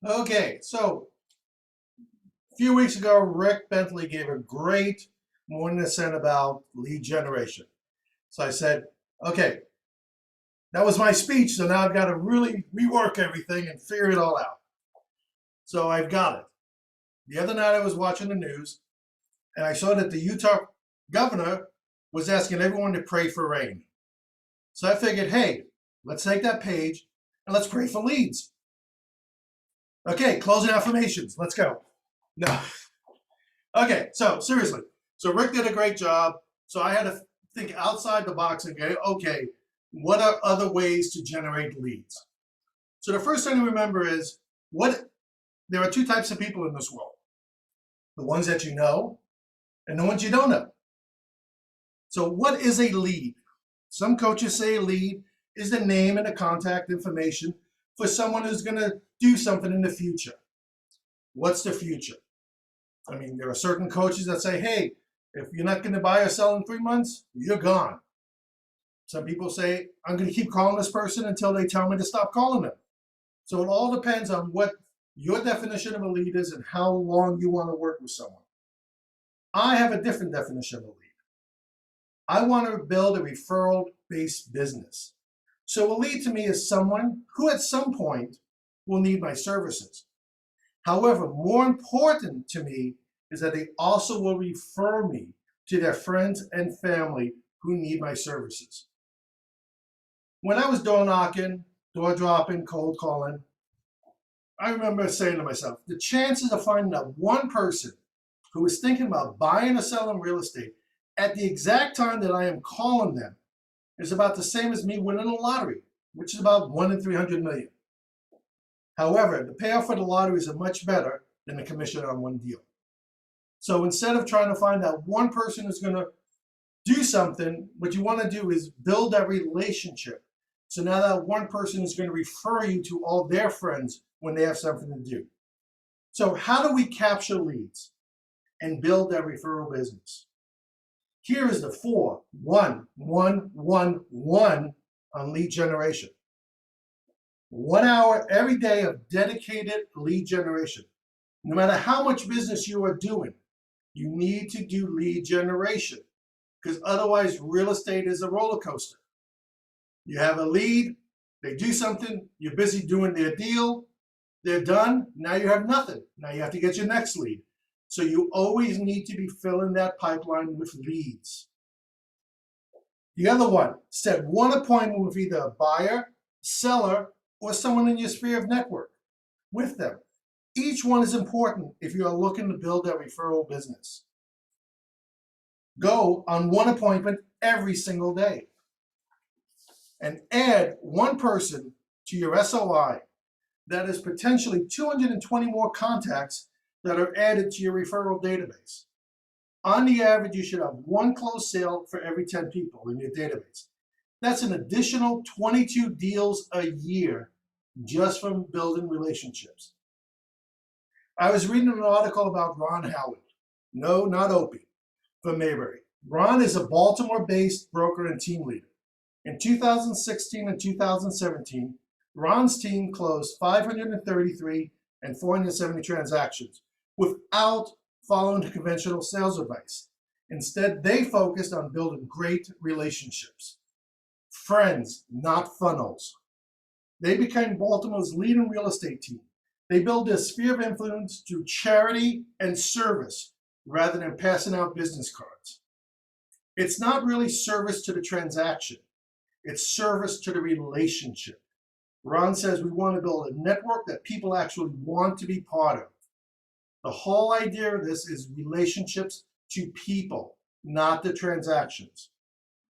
Okay, so a few weeks ago, Rick Bentley gave a great morning ascent about lead generation. So I said, okay, that was my speech, so now I've got to really rework everything and figure it all out. So I've got it. The other night I was watching the news and I saw that the Utah governor was asking everyone to pray for rain. So I figured, hey, let's take that page and let's pray for leads. Okay, closing affirmations. Let's go. No. Okay, so seriously. So Rick did a great job. So I had to think outside the box and go, okay, what are other ways to generate leads? So the first thing to remember is there are two types of people in this world. The ones that you know and the ones you don't know. So what is a lead? Some coaches say a lead is the name and the contact information for someone who's going to do something in the future. What's the future? I mean, there are certain coaches that say, hey, if you're not going to buy or sell in 3 months, you're gone. Some people say, I'm going to keep calling this person until they tell me to stop calling them. So it all depends on what your definition of a lead is and how long you want to work with someone. I have a different definition of a lead. I want to build a referral-based business. So a lead to me is someone who at some point will need my services. However, more important to me is that they also will refer me to their friends and family who need my services. When I was door knocking, door dropping, cold calling, I remember saying to myself, the chances of finding that one person who is thinking about buying or selling real estate at the exact time that I am calling them is about the same as me winning a lottery, which is about 1 in 300 million. However, the payoff for the lotteries are much better than the commission on one deal. So instead of trying to find that one person who's going to do something, what you want to do is build that relationship. So now that one person is going to refer you to all their friends when they have something to do. So how do we capture leads and build that referral business? Here is the 4-1-1-1-1 on lead generation. 1 hour every day of dedicated lead generation. No matter how much business you are doing, you need to do lead generation because otherwise real estate is a roller coaster. You have a lead, they do something, you're busy doing their deal, they're done, now you have nothing. Now you have to get your next lead. So you always need to be filling that pipeline with leads. The other one, set one appointment with either a buyer, seller, or someone in your sphere of network with them. Each one is important if you are looking to build a referral business. Go on one appointment every single day and add one person to your SOI. That is potentially 220 more contacts that are added to your referral database. On the average, you should have one closed sale for every 10 people in your database. That's an additional 22 deals a year just from building relationships. I was reading an article about Ron Howard. No, not Opie, from Mayberry. Ron is a Baltimore-based broker and team leader. In 2016 and 2017, Ron's team closed 533 and 470 transactions without following the conventional sales advice. Instead, they focused on building great relationships. Friends, not funnels. They became Baltimore's leading real estate team. They build their sphere of influence through charity and service rather than passing out business cards. It's not really service to the transaction. It's service to the relationship. Ron says we want to build a network that people actually want to be part of. The whole idea of this is relationships to people, not the transactions.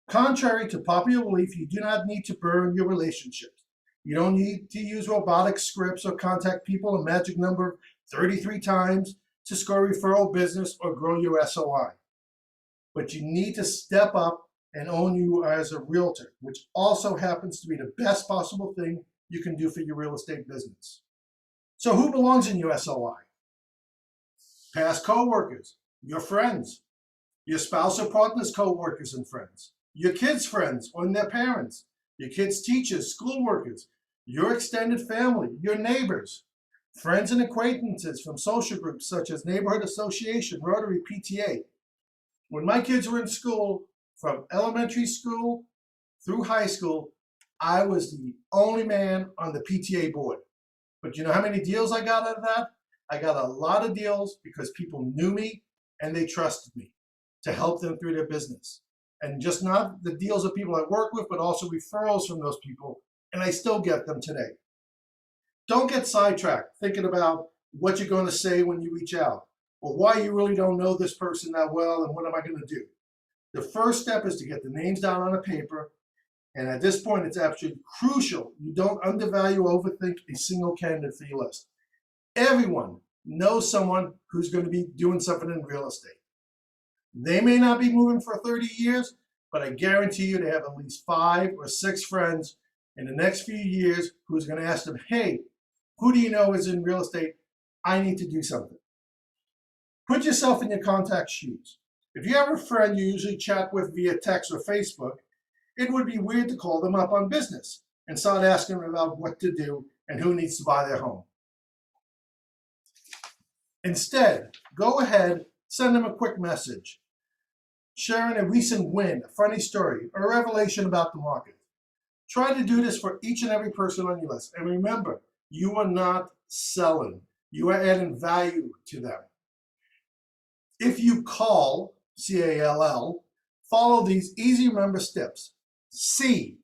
Contrary to popular belief, you do not need to burn your relationships. You don't need to use robotic scripts or contact people a magic number 33 times to score referral business or grow your SOI. But you need to step up and own you as a realtor, which also happens to be the best possible thing you can do for your real estate business. So who belongs in your SOI? Past co-workers, your friends, your spouse or partner's co-workers and friends, your kids' friends or their parents, your kids' teachers, school workers, your extended family, your neighbors. friends and acquaintances from social groups such as neighborhood association, Rotary, PTA. When my kids were in school, from elementary school through high school, I was the only man on the PTA board. But you know how many deals I got out of that? I got a lot of deals because people knew me and they trusted me to help them through their business. And just not the deals of people I work with, but also referrals from those people. And I still get them today. Don't get sidetracked thinking about what you're going to say when you reach out, or why you really don't know this person that well and what am I going to do. The first step is to get the names down on a paper. And at this point, it's absolutely crucial you don't undervalue or overthink a single candidate for your list. Everyone knows someone who's going to be doing something in real estate. They may not be moving for 30 years, but I guarantee you they have at least 5 or 6 friends in the next few years who's going to ask them, hey, who do you know is in real estate? I need to do something. Put yourself in your contact's shoes. If you have a friend you usually chat with via text or Facebook, it would be weird to call them up on business and start asking them about what to do and who needs to buy their home. Instead, go ahead, send them a quick message, sharing a recent win, a funny story, or a revelation about the market. Try to do this for each and every person on your list. And remember, you are not selling. You are adding value to them. If you call, C-A-L-L, follow these easy remember steps. C,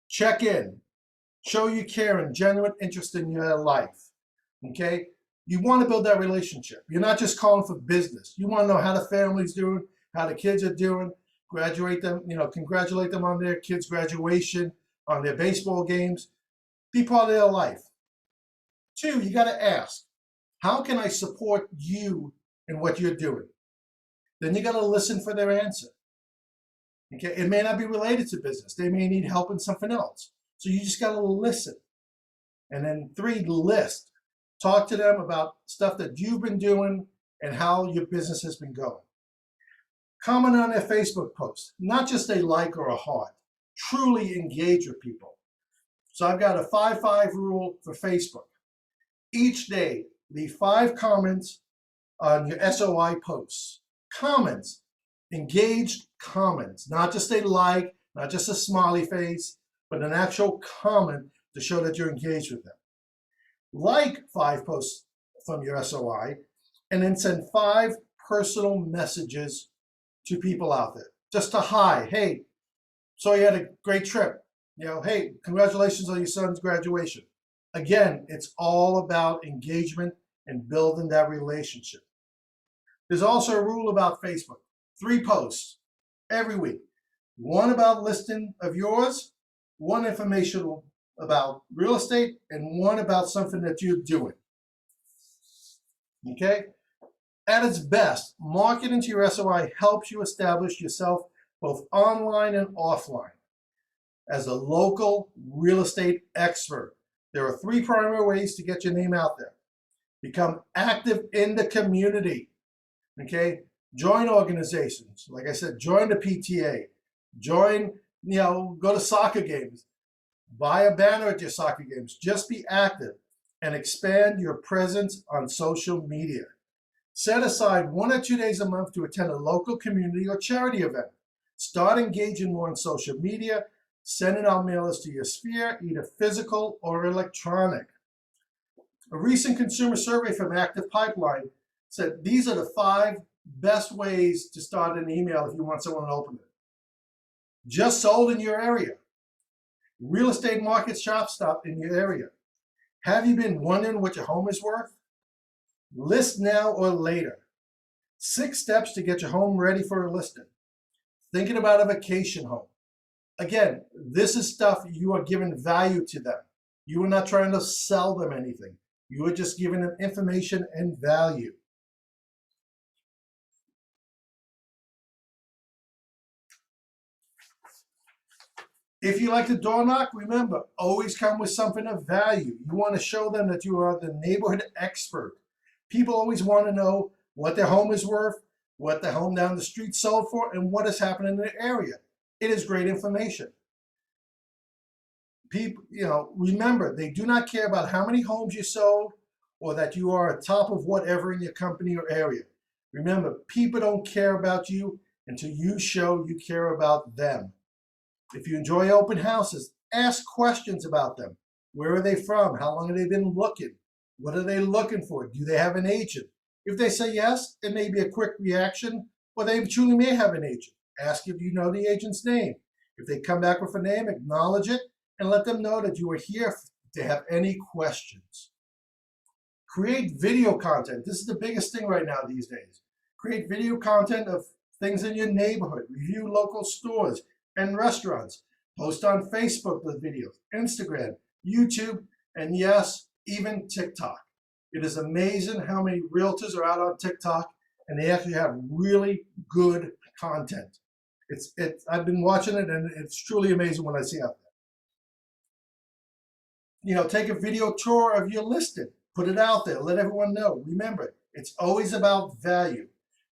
check in. Show you care and genuine interest in your life. Okay? You want to build that relationship. You're not just calling for business. You want to know how the family's doing, how the kids are doing, congratulate them on their kids' graduation, on their baseball games. Be part of their life. 2, you got to ask, how can I support you in what you're doing? Then you got to listen for their answer. Okay, it may not be related to business. They may need help in something else. So you just got to listen. And then 3, list. Talk to them about stuff that you've been doing and how your business has been going. Comment on their Facebook post, not just a like or a heart. Truly engage with people. So I've got a 5-5 rule for Facebook. Each day, leave 5 comments on your SOI posts. Comments, engaged comments, not just a like, not just a smiley face, but an actual comment to show that you're engaged with them. Like 5 posts from your SOI, and then send 5 personal messages to people out there. Just a hi, hey, so you had a great trip. Hey, congratulations on your son's graduation. Again, it's all about engagement and building that relationship. There's also a rule about Facebook. 3 posts every week. 1 about listing of yours, 1 informational about real estate, and 1 about something that you're doing. Okay? At its best, marketing to your SOI helps you establish yourself both online and offline as a local real estate expert. There are 3 primary ways to get your name out there. Become active in the community. Okay? Join organizations. Like I said, join the PTA. Join, go to soccer games. Buy a banner at your soccer games. Just be active and expand your presence on social media. Set aside 1 or 2 days a month to attend a local community or charity event. Start engaging more on social media, sending out mailers to your sphere, either physical or electronic. A recent consumer survey from Active Pipeline said these are the 5 best ways to start an email if you want someone to open it. Just sold in your area. Real estate market shop stop in your area. Have you been wondering what your home is worth? List now or later. 6 steps to get your home ready for a listing. Thinking about a vacation home. Again, this is stuff you are giving value to them. You are not trying to sell them anything. You are just giving them information and value. If you like to door knock, remember, always come with something of value. You want to show them that you are the neighborhood expert. People always want to know what their home is worth, what the home down the street sold for, and what is happening in the area. It is great information. People, remember, they do not care about how many homes you sold or that you are at top of whatever in your company or area. Remember, people don't care about you until you show you care about them. If you enjoy open houses, ask questions about them. Where are they from? How long have they been looking? What are they looking for? Do they have an agent? If they say yes, it may be a quick reaction, or they truly may have an agent. Ask if you know the agent's name. If they come back with a name, acknowledge it and let them know that you are here if they have any questions. Create video content. This is the biggest thing right now these days. Create video content of things in your neighborhood. Review local stores and restaurants. Post on Facebook with videos, Instagram, YouTube, and yes, even TikTok. It is amazing how many realtors are out on TikTok and they actually have really good content. I've been watching it and it's truly amazing what I see out there. Take a video tour of your listing. Put it out there. Let everyone know. Remember, it's always about value.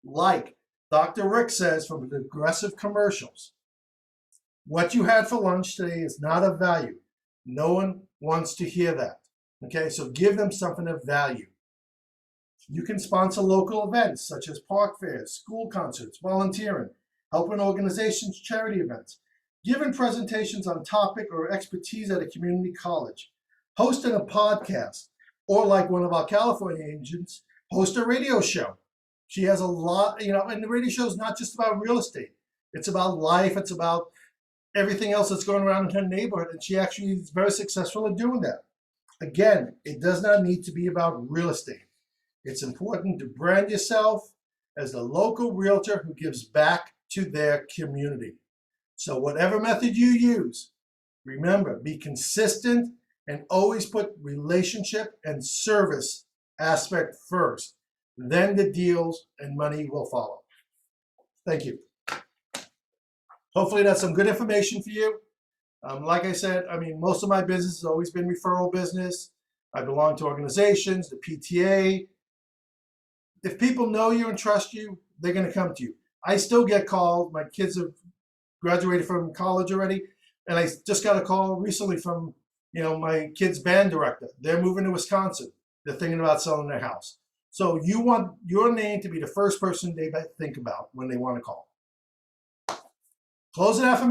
Like Dr. Rick says from the Aggressive Commercials, what you had for lunch today is not of value. No one wants to hear that. Okay, so give them something of value. You can sponsor local events such as park fairs, school concerts, volunteering, helping organizations, charity events, giving presentations on topic or expertise at a community college, hosting a podcast, or like one of our California agents, host a radio show. She has a lot, and the radio show is not just about real estate. It's about life. It's about everything else that's going around in her neighborhood, and she actually is very successful at doing that. Again, it does not need to be about real estate. It's important to brand yourself as the local realtor who gives back to their community. So whatever method you use, remember, be consistent and always put relationship and service aspect first. Then the deals and money will follow. Thank you. Hopefully that's some good information for you. Like I said, most of my business has always been referral business. I belong to organizations, the PTA. If people know you and trust you, they're going to come to you. I still get called. My kids have graduated from college already, and I just got a call recently from, my kid's band director. They're moving to Wisconsin. They're thinking about selling their house. So you want your name to be the first person they think about when they want to call. Close it out for me.